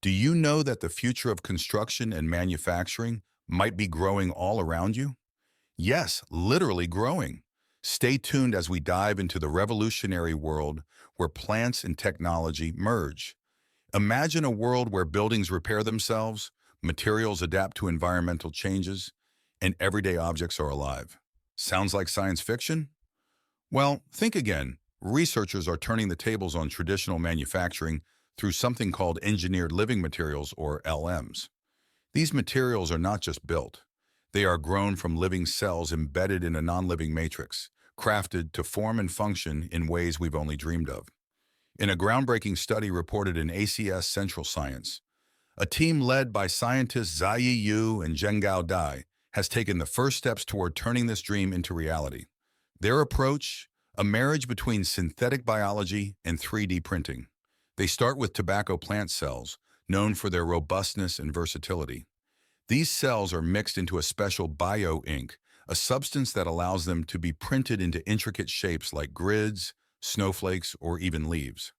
Do you know that the future of construction and manufacturing might be growing all around you? Yes, literally growing. Stay tuned as we dive into the revolutionary world where plants and technology merge. Imagine a world where buildings repair themselves, materials adapt to environmental changes, and everyday objects are alive. Sounds like science fiction? Well, think again. Researchers are turning the tables on traditional manufacturing through something called engineered living materials, or ELMs. These materials are not just built. They are grown from living cells embedded in a non-living matrix, crafted to form and function in ways we've only dreamed of. In a groundbreaking study reported in ACS Central Science, a team led by scientists Ziyi Yu and Zhengao Dai has taken the first steps toward turning this dream into reality. Their approach, a marriage between synthetic biology and 3D printing. They start with tobacco plant cells, known for their robustness and versatility. These cells are mixed into a special bio-ink, a substance that allows them to be printed into intricate shapes like grids, snowflakes, or even leaves.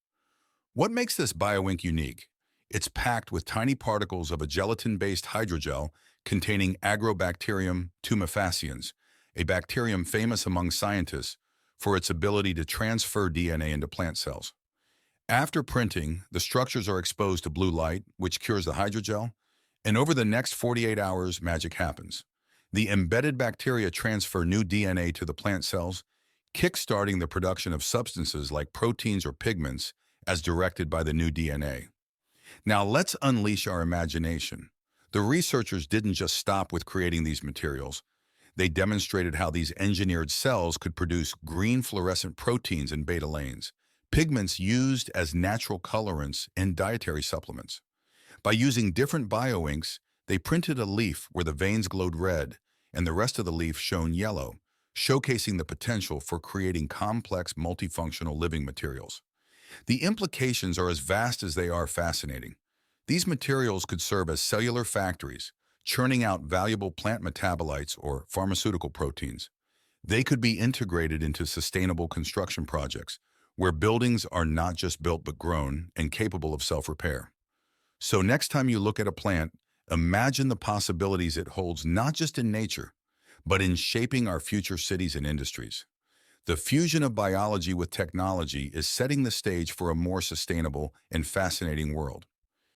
What makes this bio-ink unique? It's packed with tiny particles of a gelatin-based hydrogel containing Agrobacterium tumefaciens, a bacterium famous among scientists for its ability to transfer DNA into plant cells. After printing, the structures are exposed to blue light, which cures the hydrogel, and over the next 48 hours, magic happens. The embedded bacteria transfer new DNA to the plant cells, kickstarting the production of substances like proteins or pigments as directed by the new DNA. Now let's unleash our imagination. The researchers didn't just stop with creating these materials. They demonstrated how these engineered cells could produce green fluorescent proteins and beta lanes, pigments used as natural colorants in dietary supplements. By using different bioinks, they printed a leaf where the veins glowed red and the rest of the leaf shone yellow, showcasing the potential for creating complex multifunctional living materials. The implications are as vast as they are fascinating. These materials could serve as cellular factories, churning out valuable plant metabolites or pharmaceutical proteins. They could be integrated into sustainable construction projects, where buildings are not just built but grown and capable of self-repair. So next time you look at a plant, imagine the possibilities it holds not just in nature, but in shaping our future cities and industries. The fusion of biology with technology is setting the stage for a more sustainable and fascinating world.